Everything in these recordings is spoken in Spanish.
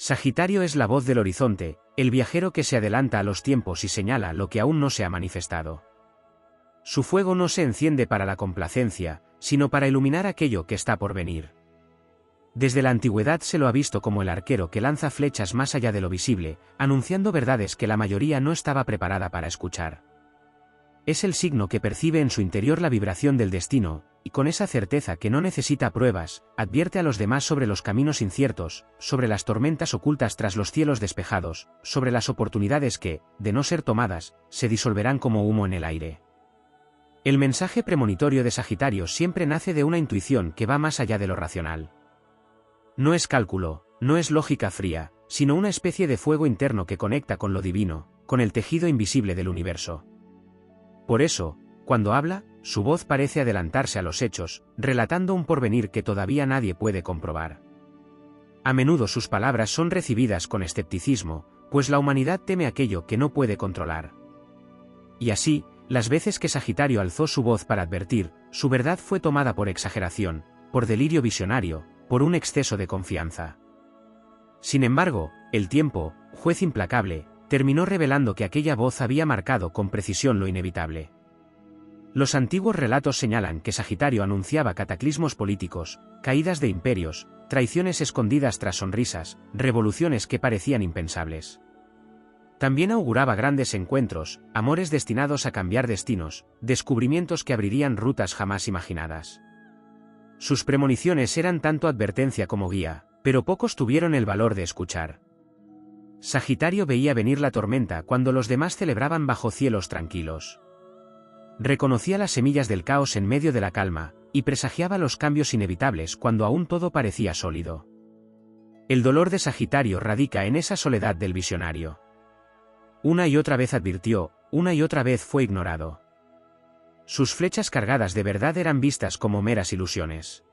Sagitario es la voz del horizonte, el viajero que se adelanta a los tiempos y señala lo que aún no se ha manifestado. Su fuego no se enciende para la complacencia, sino para iluminar aquello que está por venir. Desde la antigüedad se lo ha visto como el arquero que lanza flechas más allá de lo visible, anunciando verdades que la mayoría no estaba preparada para escuchar. Es el signo que percibe en su interior la vibración del destino, y con esa certeza que no necesita pruebas, advierte a los demás sobre los caminos inciertos, sobre las tormentas ocultas tras los cielos despejados, sobre las oportunidades que, de no ser tomadas, se disolverán como humo en el aire. El mensaje premonitorio de Sagitario siempre nace de una intuición que va más allá de lo racional. No es cálculo, no es lógica fría, sino una especie de fuego interno que conecta con lo divino, con el tejido invisible del universo. Por eso, cuando habla, su voz parece adelantarse a los hechos, relatando un porvenir que todavía nadie puede comprobar. A menudo sus palabras son recibidas con escepticismo, pues la humanidad teme aquello que no puede controlar. Y así, las veces que Sagitario alzó su voz para advertir, su verdad fue tomada por exageración, por delirio visionario, por un exceso de confianza. Sin embargo, el tiempo, juez implacable, terminó revelando que aquella voz había marcado con precisión lo inevitable. Los antiguos relatos señalan que Sagitario anunciaba cataclismos políticos, caídas de imperios, traiciones escondidas tras sonrisas, revoluciones que parecían impensables. También auguraba grandes encuentros, amores destinados a cambiar destinos, descubrimientos que abrirían rutas jamás imaginadas. Sus premoniciones eran tanto advertencia como guía, pero pocos tuvieron el valor de escuchar. Sagitario veía venir la tormenta cuando los demás celebraban bajo cielos tranquilos. Reconocía las semillas del caos en medio de la calma, y presagiaba los cambios inevitables cuando aún todo parecía sólido. El dolor de Sagitario radica en esa soledad del visionario. Una y otra vez advirtió, una y otra vez fue ignorado. Sus flechas cargadas de verdad eran vistas como meras ilusiones.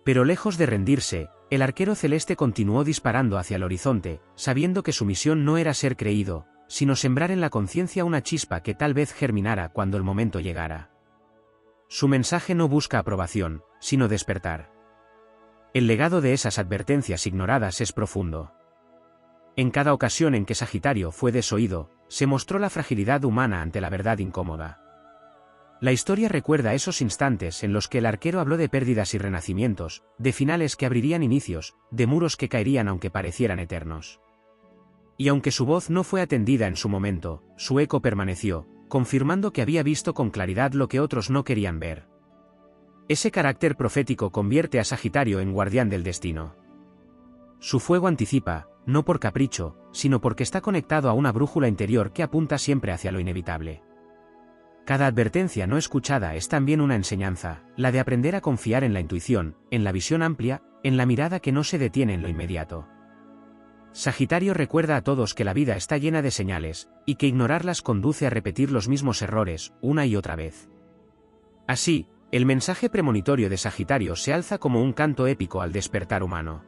Pero lejos de rendirse, el arquero celeste continuó disparando hacia el horizonte, sabiendo que su misión no era ser creído, sino sembrar en la conciencia una chispa que tal vez germinara cuando el momento llegara. Su mensaje no busca aprobación, sino despertar. El legado de esas advertencias ignoradas es profundo. En cada ocasión en que Sagitario fue desoído, se mostró la fragilidad humana ante la verdad incómoda. La historia recuerda esos instantes en los que el arquero habló de pérdidas y renacimientos, de finales que abrirían inicios, de muros que caerían aunque parecieran eternos. Y aunque su voz no fue atendida en su momento, su eco permaneció, confirmando que había visto con claridad lo que otros no querían ver. Ese carácter profético convierte a Sagitario en guardián del destino. Su fuego anticipa, no por capricho, sino porque está conectado a una brújula interior que apunta siempre hacia lo inevitable. Cada advertencia no escuchada es también una enseñanza, la de aprender a confiar en la intuición, en la visión amplia, en la mirada que no se detiene en lo inmediato. Sagitario recuerda a todos que la vida está llena de señales, y que ignorarlas conduce a repetir los mismos errores, una y otra vez. Así, el mensaje premonitorio de Sagitario se alza como un canto épico al despertar humano.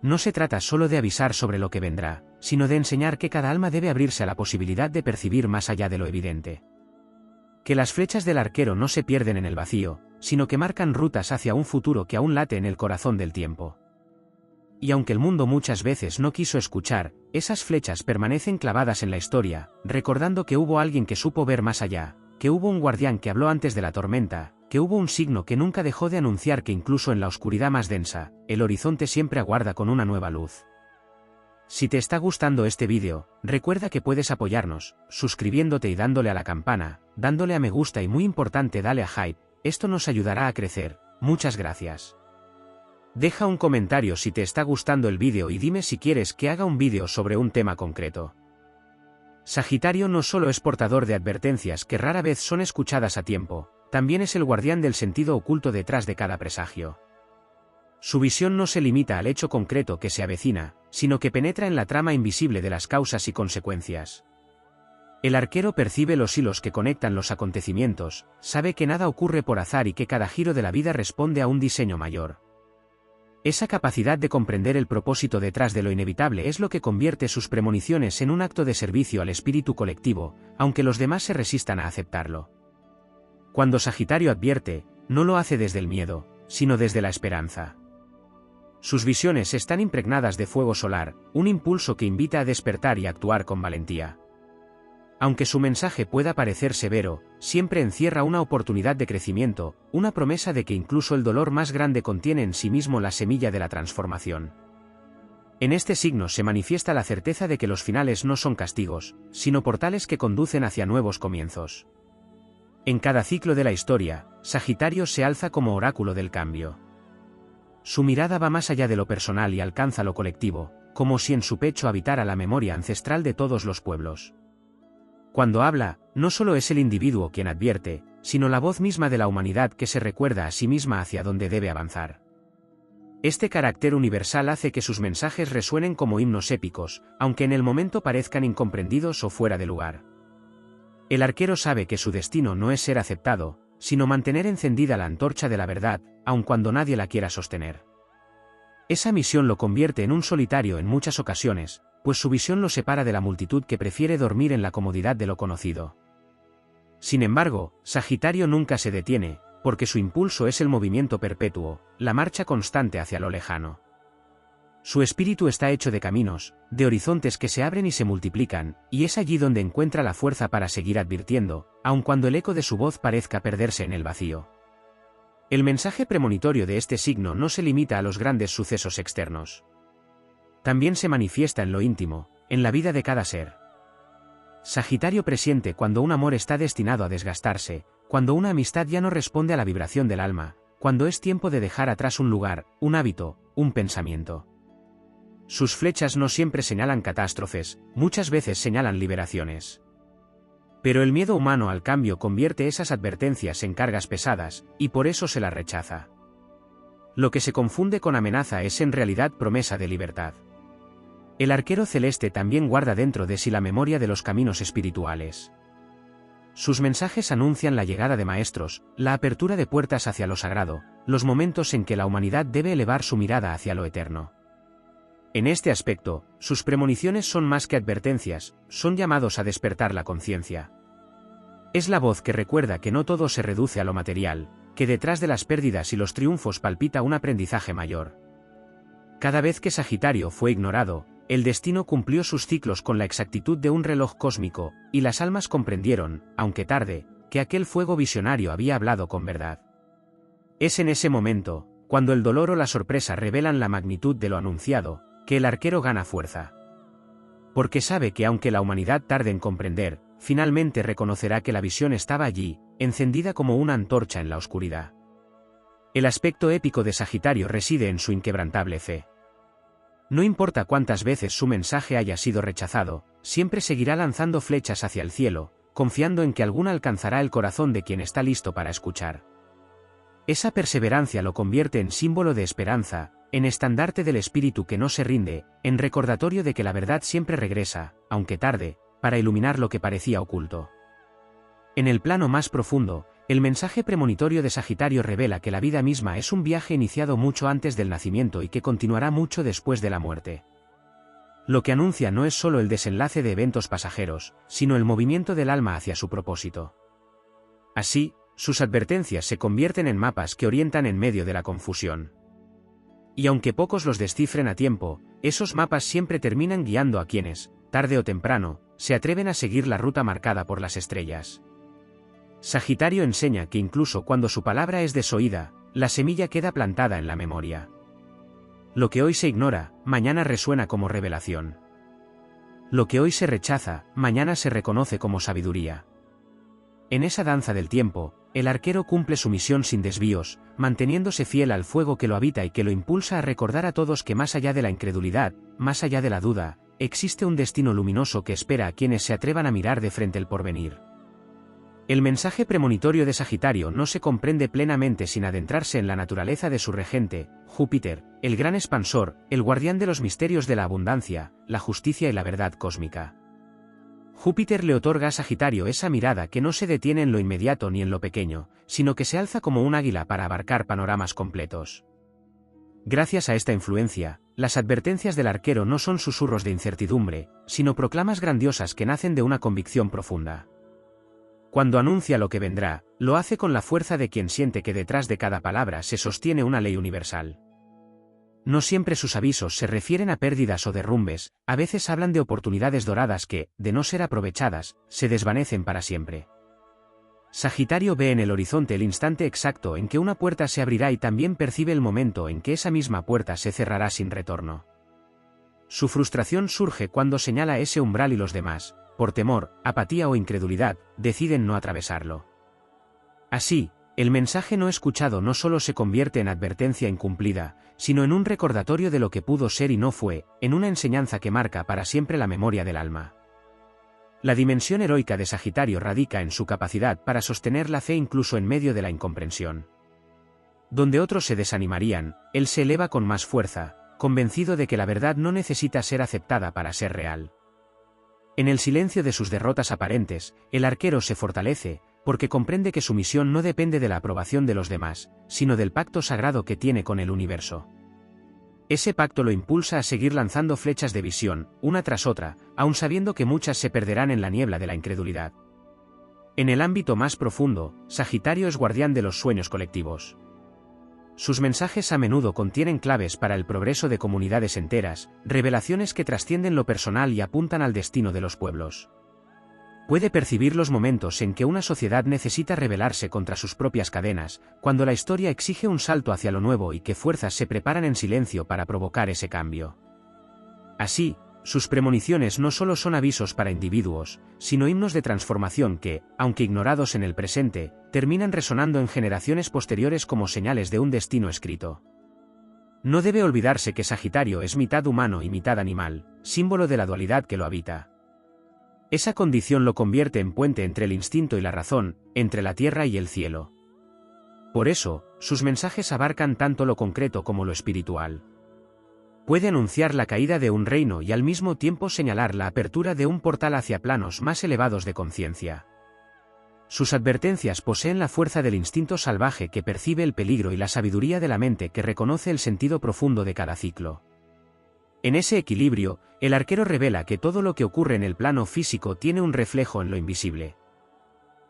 No se trata solo de avisar sobre lo que vendrá, sino de enseñar que cada alma debe abrirse a la posibilidad de percibir más allá de lo evidente. Que las flechas del arquero no se pierden en el vacío, sino que marcan rutas hacia un futuro que aún late en el corazón del tiempo. Y aunque el mundo muchas veces no quiso escuchar, esas flechas permanecen clavadas en la historia, recordando que hubo alguien que supo ver más allá, que hubo un guardián que habló antes de la tormenta, que hubo un signo que nunca dejó de anunciar que incluso en la oscuridad más densa, el horizonte siempre aguarda con una nueva luz. Si te está gustando este vídeo, recuerda que puedes apoyarnos, suscribiéndote y dándole a la campana, dándole a me gusta y muy importante dale a hype, esto nos ayudará a crecer, muchas gracias. Deja un comentario si te está gustando el vídeo y dime si quieres que haga un vídeo sobre un tema concreto. Sagitario no solo es portador de advertencias que rara vez son escuchadas a tiempo, también es el guardián del sentido oculto detrás de cada presagio. Su visión no se limita al hecho concreto que se avecina, sino que penetra en la trama invisible de las causas y consecuencias. El arquero percibe los hilos que conectan los acontecimientos, sabe que nada ocurre por azar y que cada giro de la vida responde a un diseño mayor. Esa capacidad de comprender el propósito detrás de lo inevitable es lo que convierte sus premoniciones en un acto de servicio al espíritu colectivo, aunque los demás se resistan a aceptarlo. Cuando Sagitario advierte, no lo hace desde el miedo, sino desde la esperanza. Sus visiones están impregnadas de fuego solar, un impulso que invita a despertar y actuar con valentía. Aunque su mensaje pueda parecer severo, siempre encierra una oportunidad de crecimiento, una promesa de que incluso el dolor más grande contiene en sí mismo la semilla de la transformación. En este signo se manifiesta la certeza de que los finales no son castigos, sino portales que conducen hacia nuevos comienzos. En cada ciclo de la historia, Sagitario se alza como oráculo del cambio. Su mirada va más allá de lo personal y alcanza lo colectivo, como si en su pecho habitara la memoria ancestral de todos los pueblos. Cuando habla, no solo es el individuo quien advierte, sino la voz misma de la humanidad que se recuerda a sí misma hacia dónde debe avanzar. Este carácter universal hace que sus mensajes resuenen como himnos épicos, aunque en el momento parezcan incomprendidos o fuera de lugar. El arquero sabe que su destino no es ser aceptado, sino mantener encendida la antorcha de la verdad, aun cuando nadie la quiera sostener. Esa misión lo convierte en un solitario en muchas ocasiones, pues su visión lo separa de la multitud que prefiere dormir en la comodidad de lo conocido. Sin embargo, Sagitario nunca se detiene, porque su impulso es el movimiento perpetuo, la marcha constante hacia lo lejano. Su espíritu está hecho de caminos, de horizontes que se abren y se multiplican, y es allí donde encuentra la fuerza para seguir advirtiendo, aun cuando el eco de su voz parezca perderse en el vacío. El mensaje premonitorio de este signo no se limita a los grandes sucesos externos. También se manifiesta en lo íntimo, en la vida de cada ser. Sagitario presiente cuando un amor está destinado a desgastarse, cuando una amistad ya no responde a la vibración del alma, cuando es tiempo de dejar atrás un lugar, un hábito, un pensamiento. Sus flechas no siempre señalan catástrofes, muchas veces señalan liberaciones. Pero el miedo humano al cambio convierte esas advertencias en cargas pesadas, y por eso se las rechaza. Lo que se confunde con amenaza es en realidad promesa de libertad. El arquero celeste también guarda dentro de sí la memoria de los caminos espirituales. Sus mensajes anuncian la llegada de maestros, la apertura de puertas hacia lo sagrado, los momentos en que la humanidad debe elevar su mirada hacia lo eterno. En este aspecto, sus premoniciones son más que advertencias, son llamados a despertar la conciencia. Es la voz que recuerda que no todo se reduce a lo material, que detrás de las pérdidas y los triunfos palpita un aprendizaje mayor. Cada vez que Sagitario fue ignorado, el destino cumplió sus ciclos con la exactitud de un reloj cósmico, y las almas comprendieron, aunque tarde, que aquel fuego visionario había hablado con verdad. Es en ese momento, cuando el dolor o la sorpresa revelan la magnitud de lo anunciado, que el arquero gana fuerza. Porque sabe que aunque la humanidad tarde en comprender, finalmente reconocerá que la visión estaba allí, encendida como una antorcha en la oscuridad. El aspecto épico de Sagitario reside en su inquebrantable fe. No importa cuántas veces su mensaje haya sido rechazado, siempre seguirá lanzando flechas hacia el cielo, confiando en que alguna alcanzará el corazón de quien está listo para escuchar. Esa perseverancia lo convierte en símbolo de esperanza, en estandarte del espíritu que no se rinde, en recordatorio de que la verdad siempre regresa, aunque tarde, para iluminar lo que parecía oculto. En el plano más profundo, el mensaje premonitorio de Sagitario revela que la vida misma es un viaje iniciado mucho antes del nacimiento y que continuará mucho después de la muerte. Lo que anuncia no es solo el desenlace de eventos pasajeros, sino el movimiento del alma hacia su propósito. Así, sus advertencias se convierten en mapas que orientan en medio de la confusión. Y aunque pocos los descifren a tiempo, esos mapas siempre terminan guiando a quienes, tarde o temprano, se atreven a seguir la ruta marcada por las estrellas. Sagitario enseña que incluso cuando su palabra es desoída, la semilla queda plantada en la memoria. Lo que hoy se ignora, mañana resuena como revelación. Lo que hoy se rechaza, mañana se reconoce como sabiduría. En esa danza del tiempo, el arquero cumple su misión sin desvíos, manteniéndose fiel al fuego que lo habita y que lo impulsa a recordar a todos que más allá de la incredulidad, más allá de la duda, existe un destino luminoso que espera a quienes se atrevan a mirar de frente el porvenir. El mensaje premonitorio de Sagitario no se comprende plenamente sin adentrarse en la naturaleza de su regente, Júpiter, el gran expansor, el guardián de los misterios de la abundancia, la justicia y la verdad cósmica. Júpiter le otorga a Sagitario esa mirada que no se detiene en lo inmediato ni en lo pequeño, sino que se alza como un águila para abarcar panoramas completos. Gracias a esta influencia, las advertencias del arquero no son susurros de incertidumbre, sino proclamas grandiosas que nacen de una convicción profunda. Cuando anuncia lo que vendrá, lo hace con la fuerza de quien siente que detrás de cada palabra se sostiene una ley universal. No siempre sus avisos se refieren a pérdidas o derrumbes, a veces hablan de oportunidades doradas que, de no ser aprovechadas, se desvanecen para siempre. Sagitario ve en el horizonte el instante exacto en que una puerta se abrirá y también percibe el momento en que esa misma puerta se cerrará sin retorno. Su frustración surge cuando señala ese umbral y los demás, por temor, apatía o incredulidad, deciden no atravesarlo. Así, el mensaje no escuchado no solo se convierte en advertencia incumplida, sino en un recordatorio de lo que pudo ser y no fue, en una enseñanza que marca para siempre la memoria del alma. La dimensión heroica de Sagitario radica en su capacidad para sostener la fe incluso en medio de la incomprensión. Donde otros se desanimarían, él se eleva con más fuerza, convencido de que la verdad no necesita ser aceptada para ser real. En el silencio de sus derrotas aparentes, el arquero se fortalece, porque comprende que su misión no depende de la aprobación de los demás, sino del pacto sagrado que tiene con el universo. Ese pacto lo impulsa a seguir lanzando flechas de visión, una tras otra, aun sabiendo que muchas se perderán en la niebla de la incredulidad. En el ámbito más profundo, Sagitario es guardián de los sueños colectivos. Sus mensajes a menudo contienen claves para el progreso de comunidades enteras, revelaciones que trascienden lo personal y apuntan al destino de los pueblos. Puede percibir los momentos en que una sociedad necesita rebelarse contra sus propias cadenas, cuando la historia exige un salto hacia lo nuevo y que fuerzas se preparan en silencio para provocar ese cambio. Así, sus premoniciones no solo son avisos para individuos, sino himnos de transformación que, aunque ignorados en el presente, terminan resonando en generaciones posteriores como señales de un destino escrito. No debe olvidarse que Sagitario es mitad humano y mitad animal, símbolo de la dualidad que lo habita. Esa condición lo convierte en puente entre el instinto y la razón, entre la tierra y el cielo. Por eso, sus mensajes abarcan tanto lo concreto como lo espiritual. Puede anunciar la caída de un reino y al mismo tiempo señalar la apertura de un portal hacia planos más elevados de conciencia. Sus advertencias poseen la fuerza del instinto salvaje que percibe el peligro y la sabiduría de la mente que reconoce el sentido profundo de cada ciclo. En ese equilibrio, el arquero revela que todo lo que ocurre en el plano físico tiene un reflejo en lo invisible.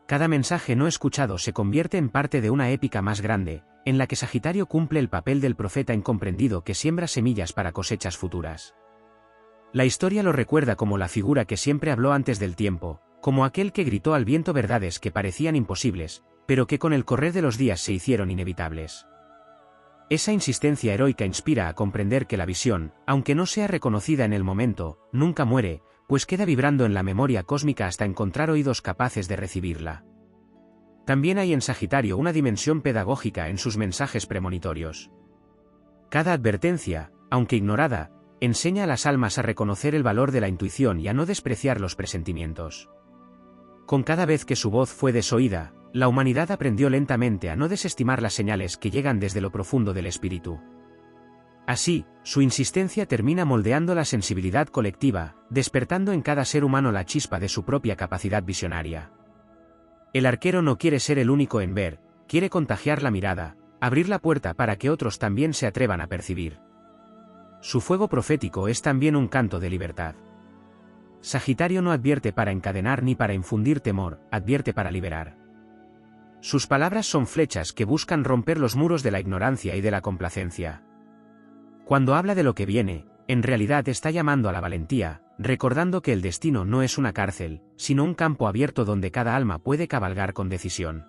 Cada mensaje no escuchado se convierte en parte de una épica más grande, en la que Sagitario cumple el papel del profeta incomprendido que siembra semillas para cosechas futuras. La historia lo recuerda como la figura que siempre habló antes del tiempo, como aquel que gritó al viento verdades que parecían imposibles, pero que con el correr de los días se hicieron inevitables. Esa insistencia heroica inspira a comprender que la visión, aunque no sea reconocida en el momento, nunca muere, pues queda vibrando en la memoria cósmica hasta encontrar oídos capaces de recibirla. También hay en Sagitario una dimensión pedagógica en sus mensajes premonitorios. Cada advertencia, aunque ignorada, enseña a las almas a reconocer el valor de la intuición y a no despreciar los presentimientos. Con cada vez que su voz fue desoída, la humanidad aprendió lentamente a no desestimar las señales que llegan desde lo profundo del espíritu. Así, su insistencia termina moldeando la sensibilidad colectiva, despertando en cada ser humano la chispa de su propia capacidad visionaria. El arquero no quiere ser el único en ver, quiere contagiar la mirada, abrir la puerta para que otros también se atrevan a percibir. Su fuego profético es también un canto de libertad. Sagitario no advierte para encadenar ni para infundir temor, advierte para liberar. Sus palabras son flechas que buscan romper los muros de la ignorancia y de la complacencia. Cuando habla de lo que viene, en realidad está llamando a la valentía, recordando que el destino no es una cárcel, sino un campo abierto donde cada alma puede cabalgar con decisión.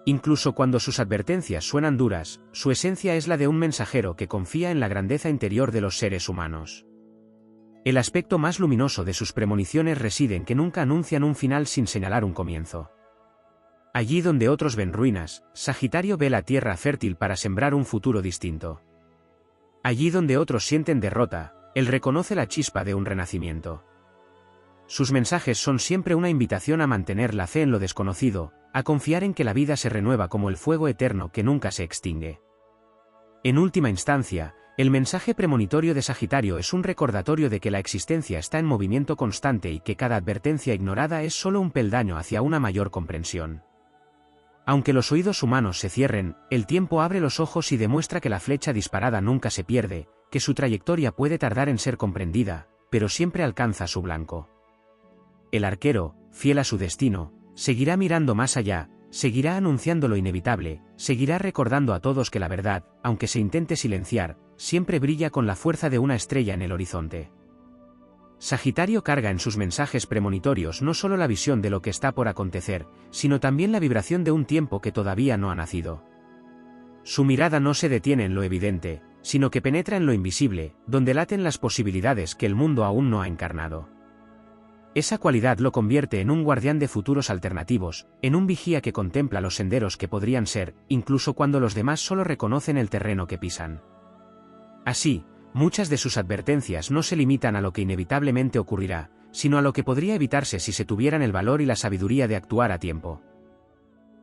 Incluso cuando sus advertencias suenan duras, su esencia es la de un mensajero que confía en la grandeza interior de los seres humanos. El aspecto más luminoso de sus premoniciones reside en que nunca anuncian un final sin señalar un comienzo. Allí donde otros ven ruinas, Sagitario ve la tierra fértil para sembrar un futuro distinto. Allí donde otros sienten derrota, él reconoce la chispa de un renacimiento. Sus mensajes son siempre una invitación a mantener la fe en lo desconocido, a confiar en que la vida se renueva como el fuego eterno que nunca se extingue. En última instancia, el mensaje premonitorio de Sagitario es un recordatorio de que la existencia está en movimiento constante y que cada advertencia ignorada es solo un peldaño hacia una mayor comprensión. Aunque los oídos humanos se cierren, el tiempo abre los ojos y demuestra que la flecha disparada nunca se pierde, que su trayectoria puede tardar en ser comprendida, pero siempre alcanza su blanco. El arquero, fiel a su destino, seguirá mirando más allá, seguirá anunciando lo inevitable, seguirá recordando a todos que la verdad, aunque se intente silenciar, siempre brilla con la fuerza de una estrella en el horizonte. Sagitario carga en sus mensajes premonitorios no solo la visión de lo que está por acontecer, sino también la vibración de un tiempo que todavía no ha nacido. Su mirada no se detiene en lo evidente, sino que penetra en lo invisible, donde laten las posibilidades que el mundo aún no ha encarnado. Esa cualidad lo convierte en un guardián de futuros alternativos, en un vigía que contempla los senderos que podrían ser, incluso cuando los demás solo reconocen el terreno que pisan. Así, muchas de sus advertencias no se limitan a lo que inevitablemente ocurrirá, sino a lo que podría evitarse si se tuvieran el valor y la sabiduría de actuar a tiempo.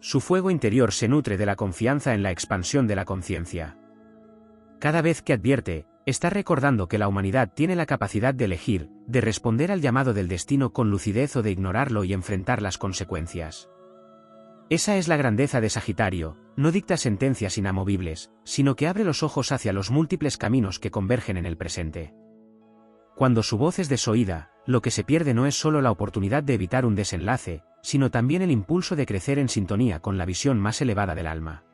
Su fuego interior se nutre de la confianza en la expansión de la conciencia. Cada vez que advierte, está recordando que la humanidad tiene la capacidad de elegir, de responder al llamado del destino con lucidez o de ignorarlo y enfrentar las consecuencias. Esa es la grandeza de Sagitario, no dicta sentencias inamovibles, sino que abre los ojos hacia los múltiples caminos que convergen en el presente. Cuando su voz es desoída, lo que se pierde no es solo la oportunidad de evitar un desenlace, sino también el impulso de crecer en sintonía con la visión más elevada del alma.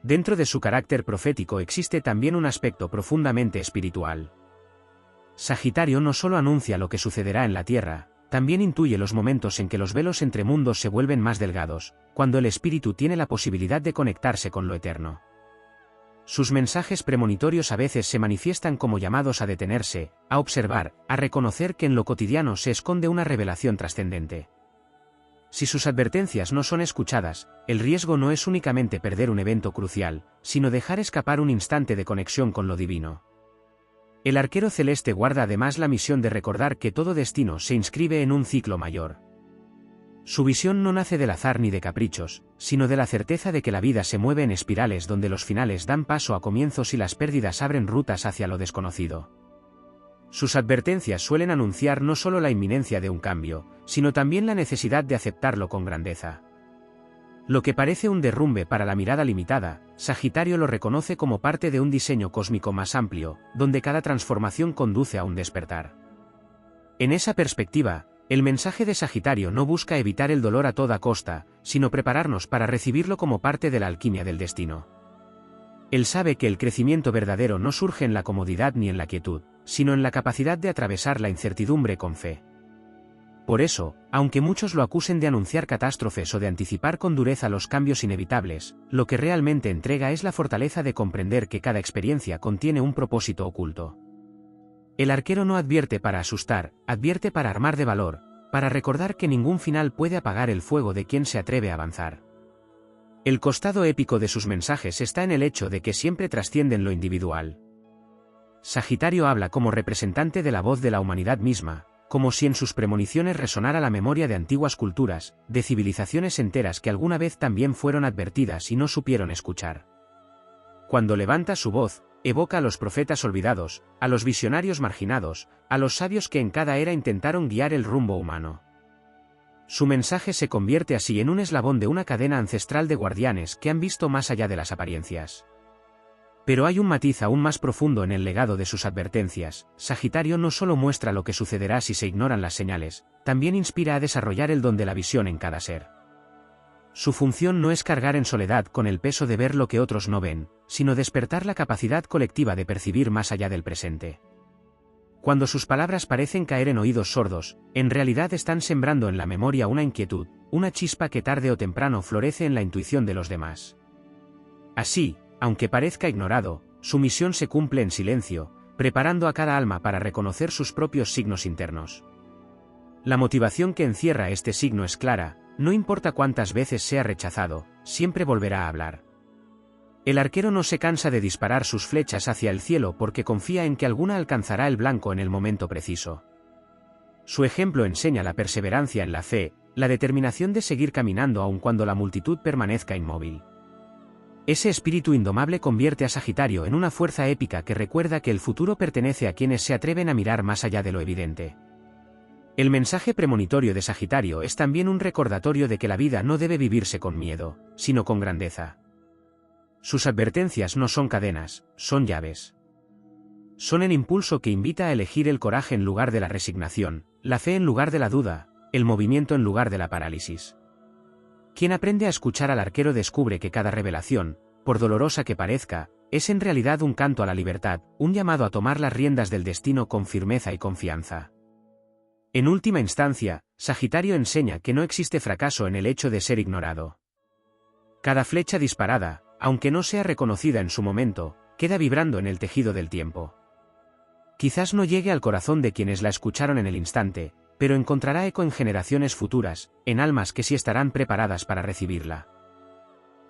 Dentro de su carácter profético existe también un aspecto profundamente espiritual. Sagitario no solo anuncia lo que sucederá en la Tierra, también intuye los momentos en que los velos entre mundos se vuelven más delgados, cuando el espíritu tiene la posibilidad de conectarse con lo eterno. Sus mensajes premonitorios a veces se manifiestan como llamados a detenerse, a observar, a reconocer que en lo cotidiano se esconde una revelación trascendente. Si sus advertencias no son escuchadas, el riesgo no es únicamente perder un evento crucial, sino dejar escapar un instante de conexión con lo divino. El arquero celeste guarda además la misión de recordar que todo destino se inscribe en un ciclo mayor. Su visión no nace del azar ni de caprichos, sino de la certeza de que la vida se mueve en espirales donde los finales dan paso a comienzos y las pérdidas abren rutas hacia lo desconocido. Sus advertencias suelen anunciar no solo la inminencia de un cambio, sino también la necesidad de aceptarlo con grandeza. Lo que parece un derrumbe para la mirada limitada, Sagitario lo reconoce como parte de un diseño cósmico más amplio, donde cada transformación conduce a un despertar. En esa perspectiva, el mensaje de Sagitario no busca evitar el dolor a toda costa, sino prepararnos para recibirlo como parte de la alquimia del destino. Él sabe que el crecimiento verdadero no surge en la comodidad ni en la quietud, sino en la capacidad de atravesar la incertidumbre con fe. Por eso, aunque muchos lo acusen de anunciar catástrofes o de anticipar con dureza los cambios inevitables, lo que realmente entrega es la fortaleza de comprender que cada experiencia contiene un propósito oculto. El arquero no advierte para asustar, advierte para armar de valor, para recordar que ningún final puede apagar el fuego de quien se atreve a avanzar. El costado épico de sus mensajes está en el hecho de que siempre trascienden lo individual. Sagitario habla como representante de la voz de la humanidad misma, como si en sus premoniciones resonara la memoria de antiguas culturas, de civilizaciones enteras que alguna vez también fueron advertidas y no supieron escuchar. Cuando levanta su voz, evoca a los profetas olvidados, a los visionarios marginados, a los sabios que en cada era intentaron guiar el rumbo humano. Su mensaje se convierte así en un eslabón de una cadena ancestral de guardianes que han visto más allá de las apariencias. Pero hay un matiz aún más profundo en el legado de sus advertencias. Sagitario no solo muestra lo que sucederá si se ignoran las señales, también inspira a desarrollar el don de la visión en cada ser. Su función no es cargar en soledad con el peso de ver lo que otros no ven, sino despertar la capacidad colectiva de percibir más allá del presente. Cuando sus palabras parecen caer en oídos sordos, en realidad están sembrando en la memoria una inquietud, una chispa que tarde o temprano florece en la intuición de los demás. Así, aunque parezca ignorado, su misión se cumple en silencio, preparando a cada alma para reconocer sus propios signos internos. La motivación que encierra este signo es clara, no importa cuántas veces sea rechazado, siempre volverá a hablar. El arquero no se cansa de disparar sus flechas hacia el cielo porque confía en que alguna alcanzará el blanco en el momento preciso. Su ejemplo enseña la perseverancia en la fe, la determinación de seguir caminando aun cuando la multitud permanezca inmóvil. Ese espíritu indomable convierte a Sagitario en una fuerza épica que recuerda que el futuro pertenece a quienes se atreven a mirar más allá de lo evidente. El mensaje premonitorio de Sagitario es también un recordatorio de que la vida no debe vivirse con miedo, sino con grandeza. Sus advertencias no son cadenas, son llaves. Son el impulso que invita a elegir el coraje en lugar de la resignación, la fe en lugar de la duda, el movimiento en lugar de la parálisis. Quien aprende a escuchar al arquero descubre que cada revelación, por dolorosa que parezca, es en realidad un canto a la libertad, un llamado a tomar las riendas del destino con firmeza y confianza. En última instancia, Sagitario enseña que no existe fracaso en el hecho de ser ignorado. Cada flecha disparada, aunque no sea reconocida en su momento, queda vibrando en el tejido del tiempo. Quizás no llegue al corazón de quienes la escucharon en el instante, pero encontrará eco en generaciones futuras, en almas que sí estarán preparadas para recibirla.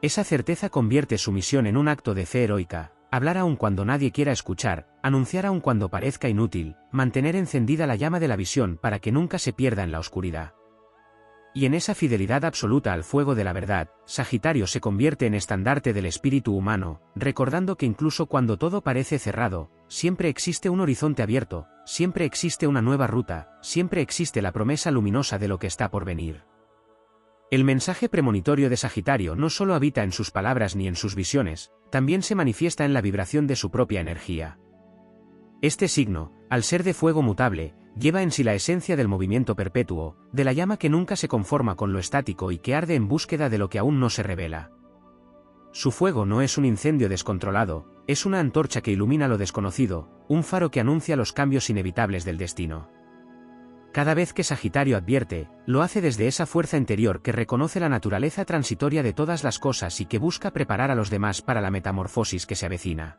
Esa certeza convierte su misión en un acto de fe heroica: hablar aun cuando nadie quiera escuchar, anunciar aun cuando parezca inútil, mantener encendida la llama de la visión para que nunca se pierda en la oscuridad. Y en esa fidelidad absoluta al fuego de la verdad, Sagitario se convierte en estandarte del espíritu humano, recordando que incluso cuando todo parece cerrado, siempre existe un horizonte abierto, siempre existe una nueva ruta, siempre existe la promesa luminosa de lo que está por venir. El mensaje premonitorio de Sagitario no solo habita en sus palabras ni en sus visiones, también se manifiesta en la vibración de su propia energía. Este signo, al ser de fuego mutable, lleva en sí la esencia del movimiento perpetuo, de la llama que nunca se conforma con lo estático y que arde en búsqueda de lo que aún no se revela. Su fuego no es un incendio descontrolado, es una antorcha que ilumina lo desconocido, un faro que anuncia los cambios inevitables del destino. Cada vez que Sagitario advierte, lo hace desde esa fuerza interior que reconoce la naturaleza transitoria de todas las cosas y que busca preparar a los demás para la metamorfosis que se avecina.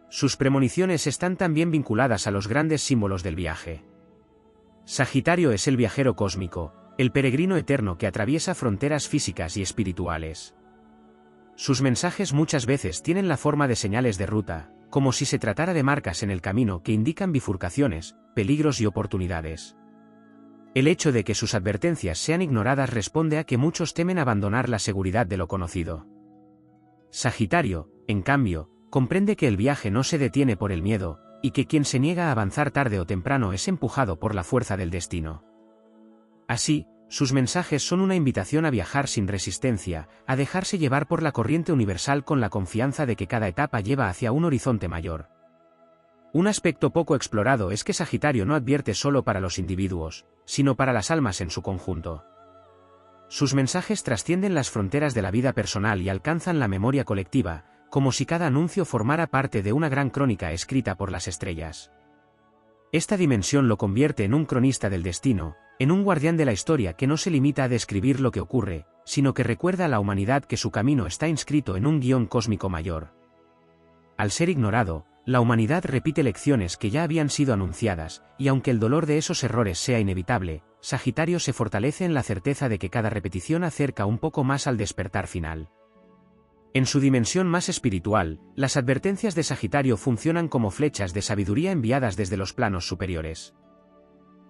Sus premoniciones están también vinculadas a los grandes símbolos del viaje. Sagitario es el viajero cósmico, el peregrino eterno que atraviesa fronteras físicas y espirituales. Sus mensajes muchas veces tienen la forma de señales de ruta, como si se tratara de marcas en el camino que indican bifurcaciones, peligros y oportunidades. El hecho de que sus advertencias sean ignoradas responde a que muchos temen abandonar la seguridad de lo conocido. Sagitario, en cambio, comprende que el viaje no se detiene por el miedo, y que quien se niega a avanzar tarde o temprano es empujado por la fuerza del destino. Así, sus mensajes son una invitación a viajar sin resistencia, a dejarse llevar por la corriente universal con la confianza de que cada etapa lleva hacia un horizonte mayor. Un aspecto poco explorado es que Sagitario no advierte solo para los individuos, sino para las almas en su conjunto. Sus mensajes trascienden las fronteras de la vida personal y alcanzan la memoria colectiva, como si cada anuncio formara parte de una gran crónica escrita por las estrellas. Esta dimensión lo convierte en un cronista del destino, en un guardián de la historia que no se limita a describir lo que ocurre, sino que recuerda a la humanidad que su camino está inscrito en un guión cósmico mayor. Al ser ignorado, la humanidad repite lecciones que ya habían sido anunciadas, y aunque el dolor de esos errores sea inevitable, Sagitario se fortalece en la certeza de que cada repetición acerca un poco más al despertar final. En su dimensión más espiritual, las advertencias de Sagitario funcionan como flechas de sabiduría enviadas desde los planos superiores.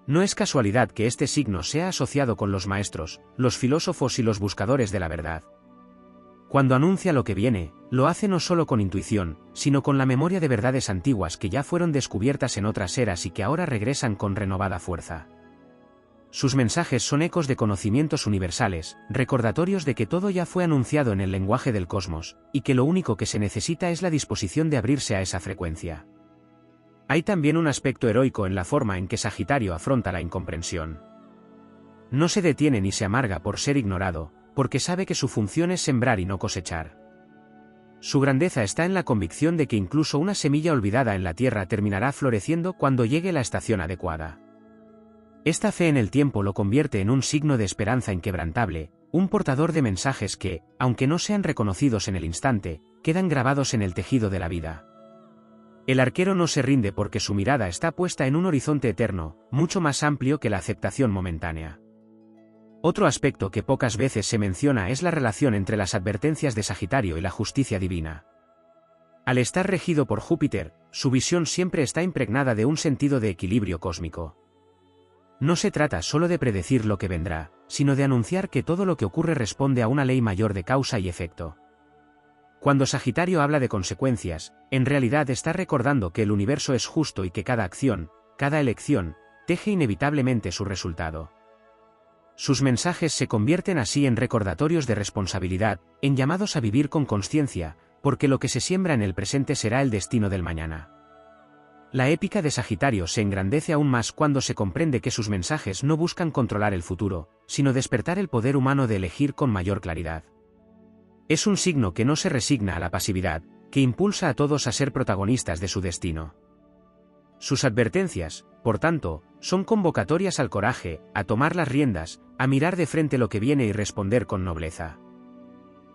No es casualidad que este signo sea asociado con los maestros, los filósofos y los buscadores de la verdad. Cuando anuncia lo que viene, lo hace no solo con intuición, sino con la memoria de verdades antiguas que ya fueron descubiertas en otras eras y que ahora regresan con renovada fuerza. Sus mensajes son ecos de conocimientos universales, recordatorios de que todo ya fue anunciado en el lenguaje del cosmos, y que lo único que se necesita es la disposición de abrirse a esa frecuencia. Hay también un aspecto heroico en la forma en que Sagitario afronta la incomprensión. No se detiene ni se amarga por ser ignorado, porque sabe que su función es sembrar y no cosechar. Su grandeza está en la convicción de que incluso una semilla olvidada en la tierra terminará floreciendo cuando llegue la estación adecuada. Esta fe en el tiempo lo convierte en un signo de esperanza inquebrantable, un portador de mensajes que, aunque no sean reconocidos en el instante, quedan grabados en el tejido de la vida. El arquero no se rinde porque su mirada está puesta en un horizonte eterno, mucho más amplio que la aceptación momentánea. Otro aspecto que pocas veces se menciona es la relación entre las advertencias de Sagitario y la justicia divina. Al estar regido por Júpiter, su visión siempre está impregnada de un sentido de equilibrio cósmico. No se trata solo de predecir lo que vendrá, sino de anunciar que todo lo que ocurre responde a una ley mayor de causa y efecto. Cuando Sagitario habla de consecuencias, en realidad está recordando que el universo es justo y que cada acción, cada elección, teje inevitablemente su resultado. Sus mensajes se convierten así en recordatorios de responsabilidad, en llamados a vivir con conciencia, porque lo que se siembra en el presente será el destino del mañana. La épica de Sagitario se engrandece aún más cuando se comprende que sus mensajes no buscan controlar el futuro, sino despertar el poder humano de elegir con mayor claridad. Es un signo que no se resigna a la pasividad, que impulsa a todos a ser protagonistas de su destino. Sus advertencias, por tanto, son convocatorias al coraje, a tomar las riendas, a mirar de frente lo que viene y responder con nobleza.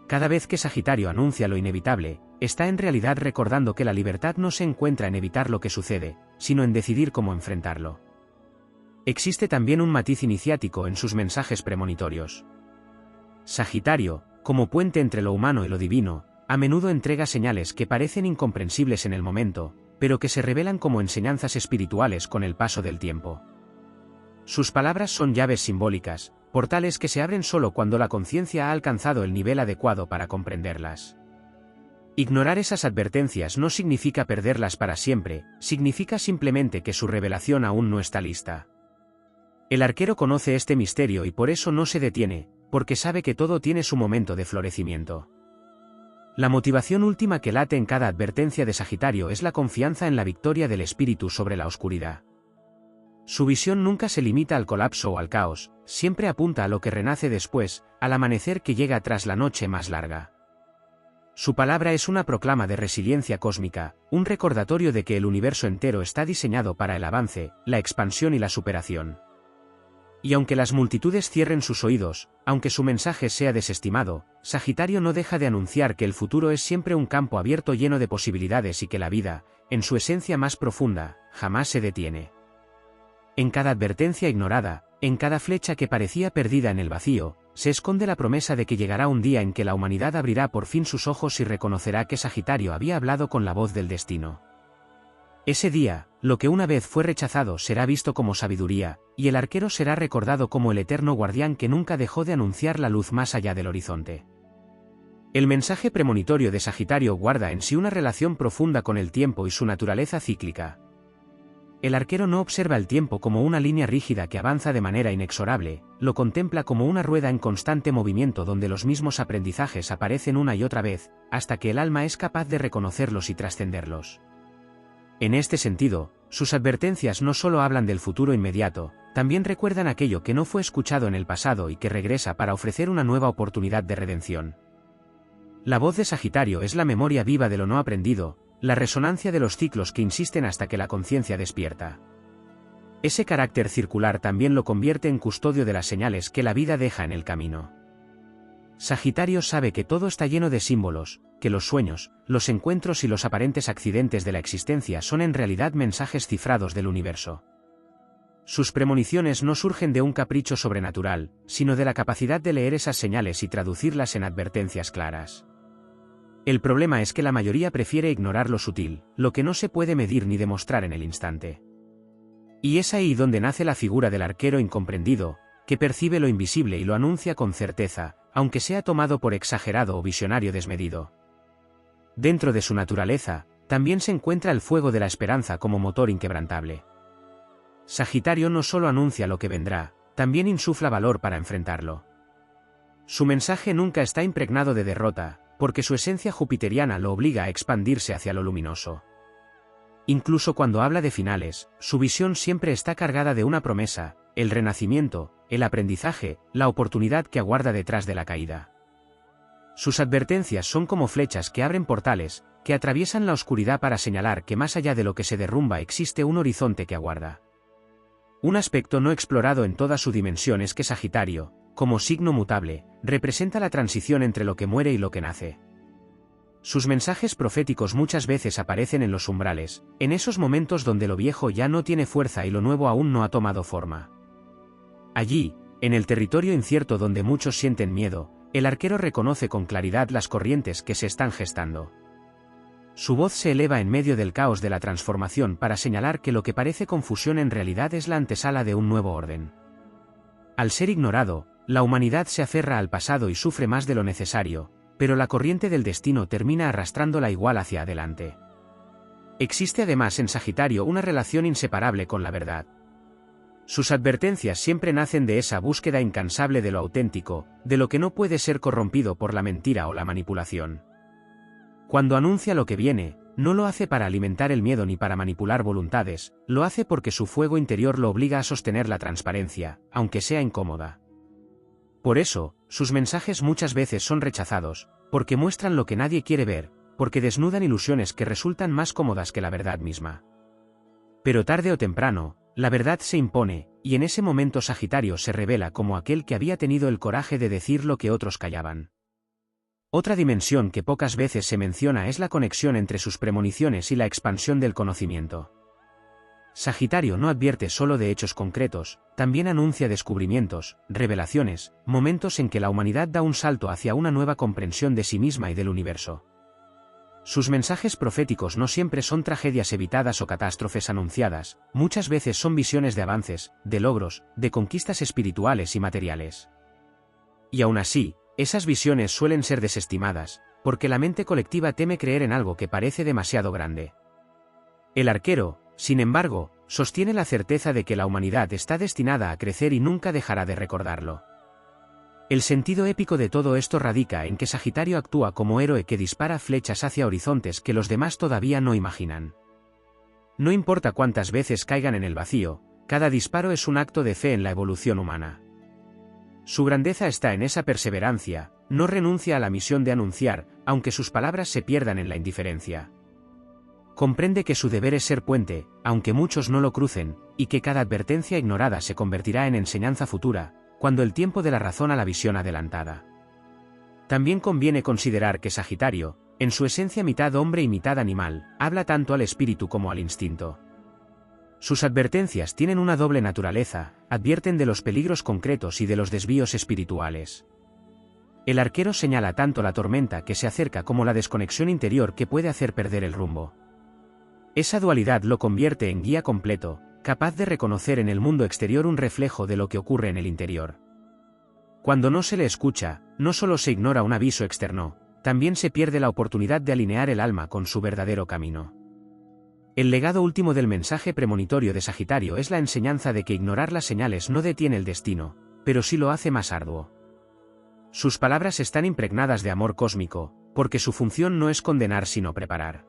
Cada vez que Sagitario anuncia lo inevitable, está en realidad recordando que la libertad no se encuentra en evitar lo que sucede, sino en decidir cómo enfrentarlo. Existe también un matiz iniciático en sus mensajes premonitorios. Sagitario, como puente entre lo humano y lo divino, a menudo entrega señales que parecen incomprensibles en el momento, pero que se revelan como enseñanzas espirituales con el paso del tiempo. Sus palabras son llaves simbólicas, portales que se abren solo cuando la conciencia ha alcanzado el nivel adecuado para comprenderlas. Ignorar esas advertencias no significa perderlas para siempre, significa simplemente que su revelación aún no está lista. El arquero conoce este misterio y por eso no se detiene, porque sabe que todo tiene su momento de florecimiento. La motivación última que late en cada advertencia de Sagitario es la confianza en la victoria del espíritu sobre la oscuridad. Su visión nunca se limita al colapso o al caos, siempre apunta a lo que renace después, al amanecer que llega tras la noche más larga. Su palabra es una proclama de resiliencia cósmica, un recordatorio de que el universo entero está diseñado para el avance, la expansión y la superación. Y aunque las multitudes cierren sus oídos, aunque su mensaje sea desestimado, Sagitario no deja de anunciar que el futuro es siempre un campo abierto lleno de posibilidades y que la vida, en su esencia más profunda, jamás se detiene. En cada advertencia ignorada, en cada flecha que parecía perdida en el vacío, se esconde la promesa de que llegará un día en que la humanidad abrirá por fin sus ojos y reconocerá que Sagitario había hablado con la voz del destino. Ese día, lo que una vez fue rechazado será visto como sabiduría, y el arquero será recordado como el eterno guardián que nunca dejó de anunciar la luz más allá del horizonte. El mensaje premonitorio de Sagitario guarda en sí una relación profunda con el tiempo y su naturaleza cíclica. El arquero no observa el tiempo como una línea rígida que avanza de manera inexorable, lo contempla como una rueda en constante movimiento donde los mismos aprendizajes aparecen una y otra vez, hasta que el alma es capaz de reconocerlos y trascenderlos. En este sentido, sus advertencias no solo hablan del futuro inmediato, también recuerdan aquello que no fue escuchado en el pasado y que regresa para ofrecer una nueva oportunidad de redención. La voz de Sagitario es la memoria viva de lo no aprendido, la resonancia de los ciclos que insisten hasta que la conciencia despierta. Ese carácter circular también lo convierte en custodio de las señales que la vida deja en el camino. Sagitario sabe que todo está lleno de símbolos, que los sueños, los encuentros y los aparentes accidentes de la existencia son en realidad mensajes cifrados del universo. Sus premoniciones no surgen de un capricho sobrenatural, sino de la capacidad de leer esas señales y traducirlas en advertencias claras. El problema es que la mayoría prefiere ignorar lo sutil, lo que no se puede medir ni demostrar en el instante. Y es ahí donde nace la figura del arquero incomprendido, que percibe lo invisible y lo anuncia con certeza, aunque sea tomado por exagerado o visionario desmedido. Dentro de su naturaleza, también se encuentra el fuego de la esperanza como motor inquebrantable. Sagitario no solo anuncia lo que vendrá, también insufla valor para enfrentarlo. Su mensaje nunca está impregnado de derrota, porque su esencia jupiteriana lo obliga a expandirse hacia lo luminoso. Incluso cuando habla de finales, su visión siempre está cargada de una promesa, el renacimiento, el aprendizaje, la oportunidad que aguarda detrás de la caída. Sus advertencias son como flechas que abren portales, que atraviesan la oscuridad para señalar que más allá de lo que se derrumba existe un horizonte que aguarda. Un aspecto no explorado en toda su dimensión es que Sagitario, como signo mutable, representa la transición entre lo que muere y lo que nace. Sus mensajes proféticos muchas veces aparecen en los umbrales, en esos momentos donde lo viejo ya no tiene fuerza y lo nuevo aún no ha tomado forma. Allí, en el territorio incierto donde muchos sienten miedo, el arquero reconoce con claridad las corrientes que se están gestando. Su voz se eleva en medio del caos de la transformación para señalar que lo que parece confusión en realidad es la antesala de un nuevo orden. Al ser ignorado, la humanidad se aferra al pasado y sufre más de lo necesario, pero la corriente del destino termina arrastrándola igual hacia adelante. Existe además en Sagitario una relación inseparable con la verdad. Sus advertencias siempre nacen de esa búsqueda incansable de lo auténtico, de lo que no puede ser corrompido por la mentira o la manipulación. Cuando anuncia lo que viene, no lo hace para alimentar el miedo ni para manipular voluntades, lo hace porque su fuego interior lo obliga a sostener la transparencia, aunque sea incómoda. Por eso, sus mensajes muchas veces son rechazados, porque muestran lo que nadie quiere ver, porque desnudan ilusiones que resultan más cómodas que la verdad misma. Pero tarde o temprano, la verdad se impone, y en ese momento Sagitario se revela como aquel que había tenido el coraje de decir lo que otros callaban. Otra dimensión que pocas veces se menciona es la conexión entre sus premoniciones y la expansión del conocimiento. Sagitario no advierte solo de hechos concretos, también anuncia descubrimientos, revelaciones, momentos en que la humanidad da un salto hacia una nueva comprensión de sí misma y del universo. Sus mensajes proféticos no siempre son tragedias evitadas o catástrofes anunciadas, muchas veces son visiones de avances, de logros, de conquistas espirituales y materiales. Y aún así, esas visiones suelen ser desestimadas, porque la mente colectiva teme creer en algo que parece demasiado grande. El arquero, sin embargo, sostiene la certeza de que la humanidad está destinada a crecer y nunca dejará de recordarlo. El sentido épico de todo esto radica en que Sagitario actúa como héroe que dispara flechas hacia horizontes que los demás todavía no imaginan. No importa cuántas veces caigan en el vacío, cada disparo es un acto de fe en la evolución humana. Su grandeza está en esa perseverancia, no renuncia a la misión de anunciar, aunque sus palabras se pierdan en la indiferencia. Comprende que su deber es ser puente, aunque muchos no lo crucen, y que cada advertencia ignorada se convertirá en enseñanza futura, cuando el tiempo de la razón a la visión adelantada. También conviene considerar que Sagitario, en su esencia mitad hombre y mitad animal, habla tanto al espíritu como al instinto. Sus advertencias tienen una doble naturaleza, advierten de los peligros concretos y de los desvíos espirituales. El arquero señala tanto la tormenta que se acerca como la desconexión interior que puede hacer perder el rumbo. Esa dualidad lo convierte en guía completo, capaz de reconocer en el mundo exterior un reflejo de lo que ocurre en el interior. Cuando no se le escucha, no solo se ignora un aviso externo, también se pierde la oportunidad de alinear el alma con su verdadero camino. El legado último del mensaje premonitorio de Sagitario es la enseñanza de que ignorar las señales no detiene el destino, pero sí lo hace más arduo. Sus palabras están impregnadas de amor cósmico, porque su función no es condenar sino preparar.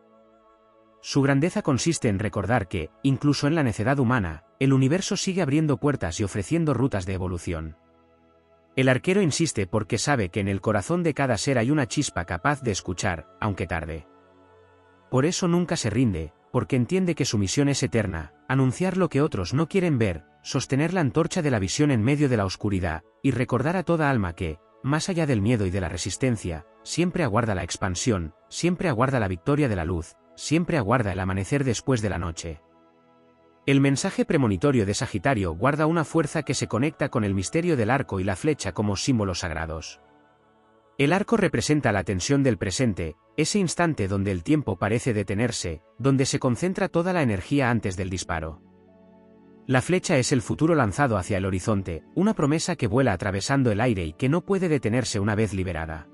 Su grandeza consiste en recordar que, incluso en la necedad humana, el universo sigue abriendo puertas y ofreciendo rutas de evolución. El arquero insiste porque sabe que en el corazón de cada ser hay una chispa capaz de escuchar, aunque tarde. Por eso nunca se rinde, porque entiende que su misión es eterna, anunciar lo que otros no quieren ver, sostener la antorcha de la visión en medio de la oscuridad, y recordar a toda alma que, más allá del miedo y de la resistencia, siempre aguarda la expansión, siempre aguarda la victoria de la luz, siempre aguarda el amanecer después de la noche. El mensaje premonitorio de Sagitario guarda una fuerza que se conecta con el misterio del arco y la flecha como símbolos sagrados. El arco representa la tensión del presente, ese instante donde el tiempo parece detenerse, donde se concentra toda la energía antes del disparo. La flecha es el futuro lanzado hacia el horizonte, una promesa que vuela atravesando el aire y que no puede detenerse una vez liberada.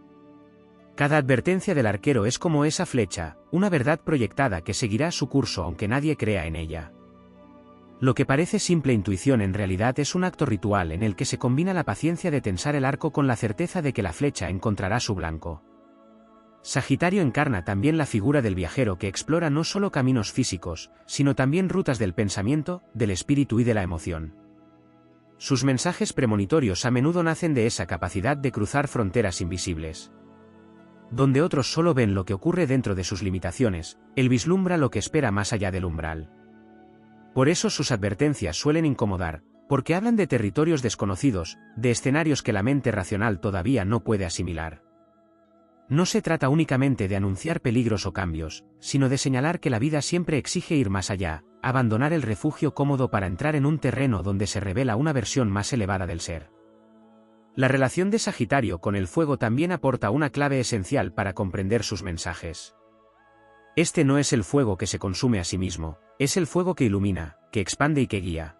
Cada advertencia del arquero es como esa flecha, una verdad proyectada que seguirá su curso aunque nadie crea en ella. Lo que parece simple intuición en realidad es un acto ritual en el que se combina la paciencia de tensar el arco con la certeza de que la flecha encontrará su blanco. Sagitario encarna también la figura del viajero que explora no solo caminos físicos, sino también rutas del pensamiento, del espíritu y de la emoción. Sus mensajes premonitorios a menudo nacen de esa capacidad de cruzar fronteras invisibles. Donde otros solo ven lo que ocurre dentro de sus limitaciones, él vislumbra lo que espera más allá del umbral. Por eso sus advertencias suelen incomodar, porque hablan de territorios desconocidos, de escenarios que la mente racional todavía no puede asimilar. No se trata únicamente de anunciar peligros o cambios, sino de señalar que la vida siempre exige ir más allá, abandonar el refugio cómodo para entrar en un terreno donde se revela una versión más elevada del ser. La relación de Sagitario con el fuego también aporta una clave esencial para comprender sus mensajes. Este no es el fuego que se consume a sí mismo, es el fuego que ilumina, que expande y que guía.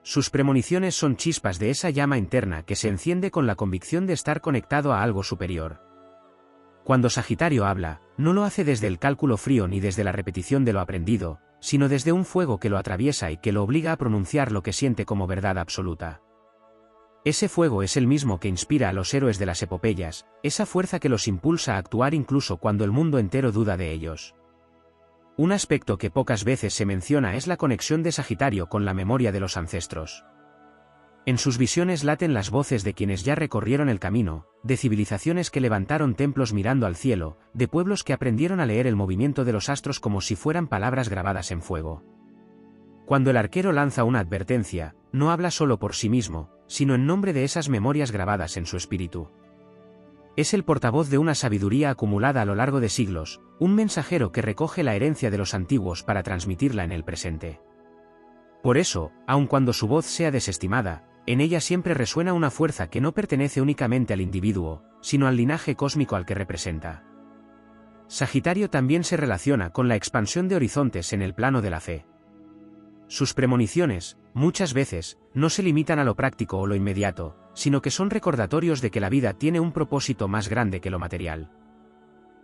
Sus premoniciones son chispas de esa llama interna que se enciende con la convicción de estar conectado a algo superior. Cuando Sagitario habla, no lo hace desde el cálculo frío ni desde la repetición de lo aprendido, sino desde un fuego que lo atraviesa y que lo obliga a pronunciar lo que siente como verdad absoluta. Ese fuego es el mismo que inspira a los héroes de las epopeyas, esa fuerza que los impulsa a actuar incluso cuando el mundo entero duda de ellos. Un aspecto que pocas veces se menciona es la conexión de Sagitario con la memoria de los ancestros. En sus visiones laten las voces de quienes ya recorrieron el camino, de civilizaciones que levantaron templos mirando al cielo, de pueblos que aprendieron a leer el movimiento de los astros como si fueran palabras grabadas en fuego. Cuando el arquero lanza una advertencia, no habla solo por sí mismo, sino en nombre de esas memorias grabadas en su espíritu. Es el portavoz de una sabiduría acumulada a lo largo de siglos, un mensajero que recoge la herencia de los antiguos para transmitirla en el presente. Por eso, aun cuando su voz sea desestimada, en ella siempre resuena una fuerza que no pertenece únicamente al individuo, sino al linaje cósmico al que representa. Sagitario también se relaciona con la expansión de horizontes en el plano de la fe. Sus premoniciones, muchas veces, no se limitan a lo práctico o lo inmediato, sino que son recordatorios de que la vida tiene un propósito más grande que lo material.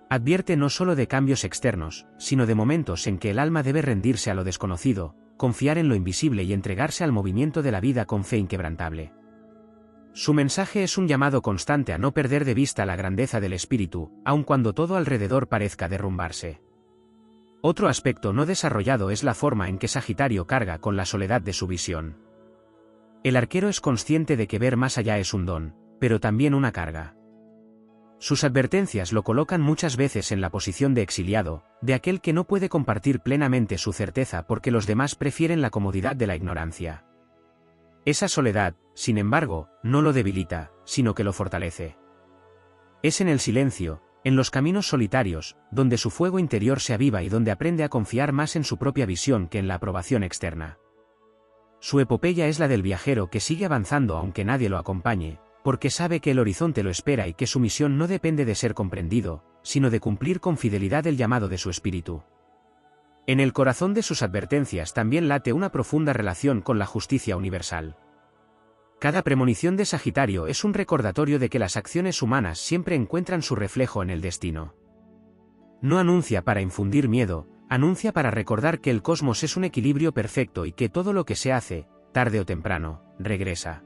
Advierte no solo de cambios externos, sino de momentos en que el alma debe rendirse a lo desconocido, confiar en lo invisible y entregarse al movimiento de la vida con fe inquebrantable. Su mensaje es un llamado constante a no perder de vista la grandeza del espíritu, aun cuando todo alrededor parezca derrumbarse. Otro aspecto no desarrollado es la forma en que Sagitario carga con la soledad de su visión. El arquero es consciente de que ver más allá es un don, pero también una carga. Sus advertencias lo colocan muchas veces en la posición de exiliado, de aquel que no puede compartir plenamente su certeza porque los demás prefieren la comodidad de la ignorancia. Esa soledad, sin embargo, no lo debilita, sino que lo fortalece. Es en el silencio, en los caminos solitarios, donde su fuego interior se aviva y donde aprende a confiar más en su propia visión que en la aprobación externa. Su epopeya es la del viajero que sigue avanzando aunque nadie lo acompañe, porque sabe que el horizonte lo espera y que su misión no depende de ser comprendido, sino de cumplir con fidelidad el llamado de su espíritu. En el corazón de sus advertencias también late una profunda relación con la justicia universal. Cada premonición de Sagitario es un recordatorio de que las acciones humanas siempre encuentran su reflejo en el destino. No anuncia para infundir miedo, anuncia para recordar que el cosmos es un equilibrio perfecto y que todo lo que se hace, tarde o temprano, regresa.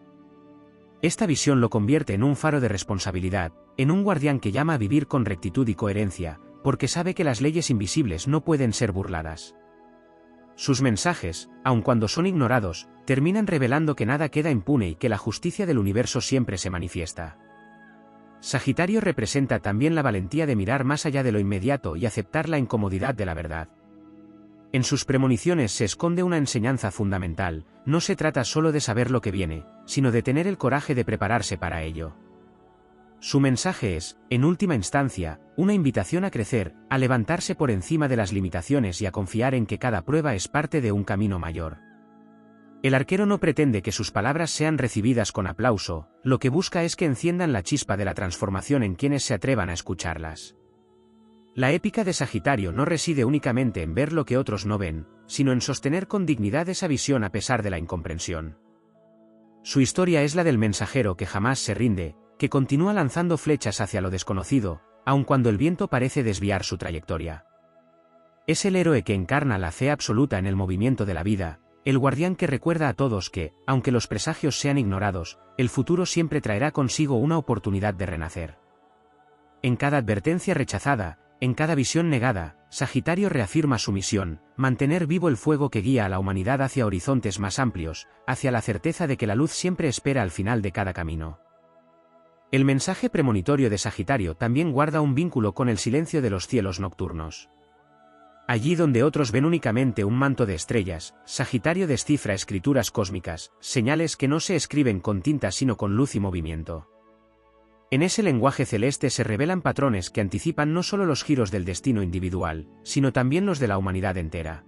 Esta visión lo convierte en un faro de responsabilidad, en un guardián que llama a vivir con rectitud y coherencia, porque sabe que las leyes invisibles no pueden ser burladas. Sus mensajes, aun cuando son ignorados, terminan revelando que nada queda impune y que la justicia del universo siempre se manifiesta. Sagitario representa también la valentía de mirar más allá de lo inmediato y aceptar la incomodidad de la verdad. En sus premoniciones se esconde una enseñanza fundamental, no se trata solo de saber lo que viene, sino de tener el coraje de prepararse para ello. Su mensaje es, en última instancia, una invitación a crecer, a levantarse por encima de las limitaciones y a confiar en que cada prueba es parte de un camino mayor. El arquero no pretende que sus palabras sean recibidas con aplauso, lo que busca es que enciendan la chispa de la transformación en quienes se atrevan a escucharlas. La épica de Sagitario no reside únicamente en ver lo que otros no ven, sino en sostener con dignidad esa visión a pesar de la incomprensión. Su historia es la del mensajero que jamás se rinde, que continúa lanzando flechas hacia lo desconocido, aun cuando el viento parece desviar su trayectoria. Es el héroe que encarna la fe absoluta en el movimiento de la vida, el guardián que recuerda a todos que, aunque los presagios sean ignorados, el futuro siempre traerá consigo una oportunidad de renacer. En cada advertencia rechazada, en cada visión negada, Sagitario reafirma su misión, mantener vivo el fuego que guía a la humanidad hacia horizontes más amplios, hacia la certeza de que la luz siempre espera al final de cada camino. El mensaje premonitorio de Sagitario también guarda un vínculo con el silencio de los cielos nocturnos. Allí donde otros ven únicamente un manto de estrellas, Sagitario descifra escrituras cósmicas, señales que no se escriben con tinta sino con luz y movimiento. En ese lenguaje celeste se revelan patrones que anticipan no solo los giros del destino individual, sino también los de la humanidad entera.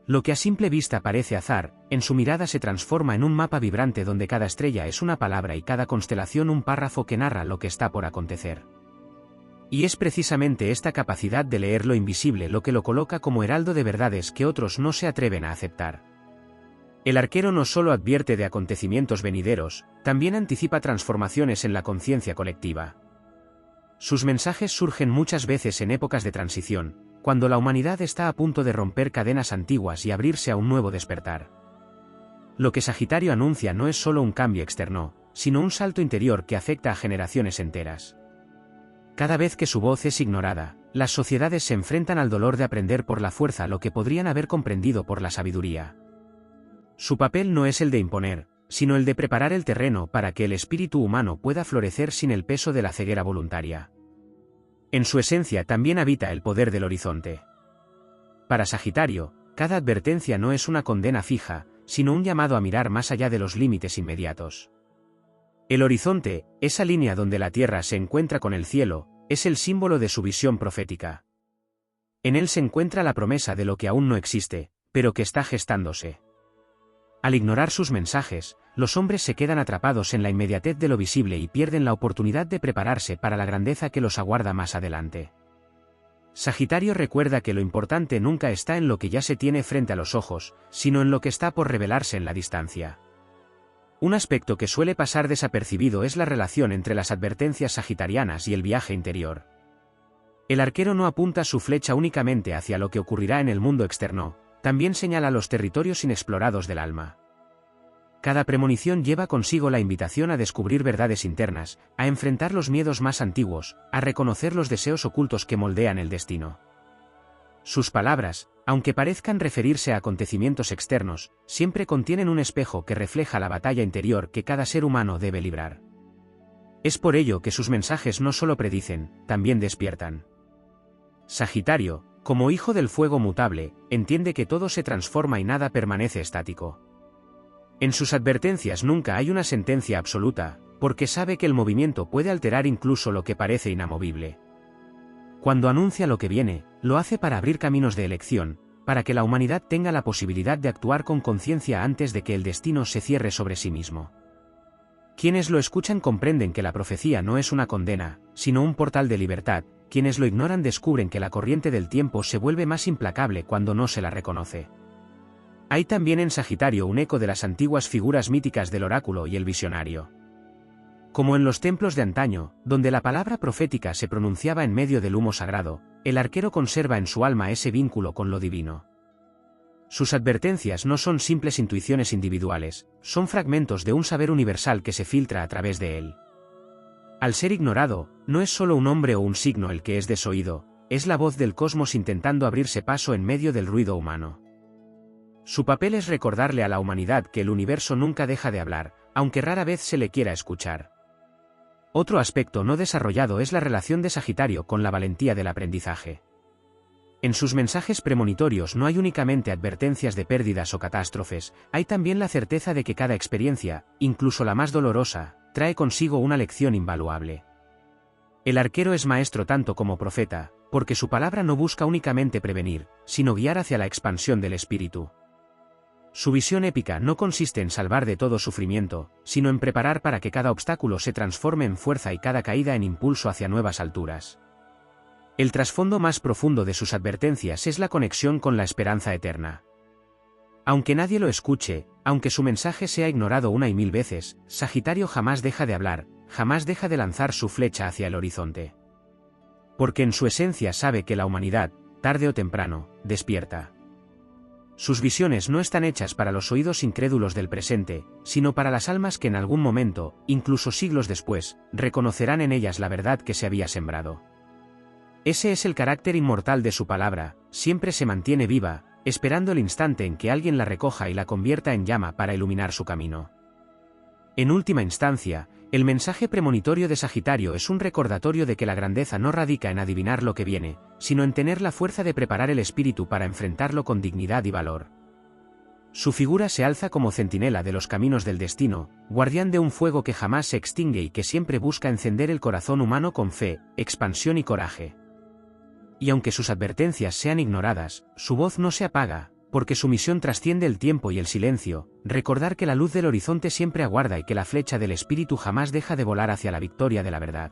Lo que a simple vista parece azar, en su mirada se transforma en un mapa vibrante donde cada estrella es una palabra y cada constelación un párrafo que narra lo que está por acontecer. Y es precisamente esta capacidad de leer lo invisible lo que lo coloca como heraldo de verdades que otros no se atreven a aceptar. El arquero no solo advierte de acontecimientos venideros, también anticipa transformaciones en la conciencia colectiva. Sus mensajes surgen muchas veces en épocas de transición, cuando la humanidad está a punto de romper cadenas antiguas y abrirse a un nuevo despertar. Lo que Sagitario anuncia no es solo un cambio externo, sino un salto interior que afecta a generaciones enteras. Cada vez que su voz es ignorada, las sociedades se enfrentan al dolor de aprender por la fuerza lo que podrían haber comprendido por la sabiduría. Su papel no es el de imponer, sino el de preparar el terreno para que el espíritu humano pueda florecer sin el peso de la ceguera voluntaria. En su esencia también habita el poder del horizonte. Para Sagitario, cada advertencia no es una condena fija, sino un llamado a mirar más allá de los límites inmediatos. El horizonte, esa línea donde la tierra se encuentra con el cielo, es el símbolo de su visión profética. En él se encuentra la promesa de lo que aún no existe, pero que está gestándose. Al ignorar sus mensajes, los hombres se quedan atrapados en la inmediatez de lo visible y pierden la oportunidad de prepararse para la grandeza que los aguarda más adelante. Sagitario recuerda que lo importante nunca está en lo que ya se tiene frente a los ojos, sino en lo que está por revelarse en la distancia. Un aspecto que suele pasar desapercibido es la relación entre las advertencias sagitarianas y el viaje interior. El arquero no apunta su flecha únicamente hacia lo que ocurrirá en el mundo externo, también señala los territorios inexplorados del alma. Cada premonición lleva consigo la invitación a descubrir verdades internas, a enfrentar los miedos más antiguos, a reconocer los deseos ocultos que moldean el destino. Sus palabras, aunque parezcan referirse a acontecimientos externos, siempre contienen un espejo que refleja la batalla interior que cada ser humano debe librar. Es por ello que sus mensajes no solo predicen, también despiertan. Sagitario, como hijo del fuego mutable, entiende que todo se transforma y nada permanece estático. En sus advertencias nunca hay una sentencia absoluta, porque sabe que el movimiento puede alterar incluso lo que parece inamovible. Cuando anuncia lo que viene, lo hace para abrir caminos de elección, para que la humanidad tenga la posibilidad de actuar con conciencia antes de que el destino se cierre sobre sí mismo. Quienes lo escuchan comprenden que la profecía no es una condena, sino un portal de libertad. Quienes lo ignoran descubren que la corriente del tiempo se vuelve más implacable cuando no se la reconoce. Hay también en Sagitario un eco de las antiguas figuras míticas del oráculo y el visionario. Como en los templos de antaño, donde la palabra profética se pronunciaba en medio del humo sagrado, el arquero conserva en su alma ese vínculo con lo divino. Sus advertencias no son simples intuiciones individuales, son fragmentos de un saber universal que se filtra a través de él. Al ser ignorado, no es solo un hombre o un signo el que es desoído, es la voz del cosmos intentando abrirse paso en medio del ruido humano. Su papel es recordarle a la humanidad que el universo nunca deja de hablar, aunque rara vez se le quiera escuchar. Otro aspecto no desarrollado es la relación de Sagitario con la valentía del aprendizaje. En sus mensajes premonitorios no hay únicamente advertencias de pérdidas o catástrofes, hay también la certeza de que cada experiencia, incluso la más dolorosa, trae consigo una lección invaluable. El arquero es maestro tanto como profeta, porque su palabra no busca únicamente prevenir, sino guiar hacia la expansión del espíritu. Su visión épica no consiste en salvar de todo sufrimiento, sino en preparar para que cada obstáculo se transforme en fuerza y cada caída en impulso hacia nuevas alturas. El trasfondo más profundo de sus advertencias es la conexión con la esperanza eterna. Aunque nadie lo escuche, aunque su mensaje sea ignorado una y mil veces, Sagitario jamás deja de hablar, jamás deja de lanzar su flecha hacia el horizonte. Porque en su esencia sabe que la humanidad, tarde o temprano, despierta. Sus visiones no están hechas para los oídos incrédulos del presente, sino para las almas que en algún momento, incluso siglos después, reconocerán en ellas la verdad que se había sembrado. Ese es el carácter inmortal de su palabra, siempre se mantiene viva, esperando el instante en que alguien la recoja y la convierta en llama para iluminar su camino. En última instancia, el mensaje premonitorio de Sagitario es un recordatorio de que la grandeza no radica en adivinar lo que viene, sino en tener la fuerza de preparar el espíritu para enfrentarlo con dignidad y valor. Su figura se alza como centinela de los caminos del destino, guardián de un fuego que jamás se extingue y que siempre busca encender el corazón humano con fe, expansión y coraje. Y aunque sus advertencias sean ignoradas, su voz no se apaga, porque su misión trasciende el tiempo y el silencio, recordar que la luz del horizonte siempre aguarda y que la flecha del espíritu jamás deja de volar hacia la victoria de la verdad.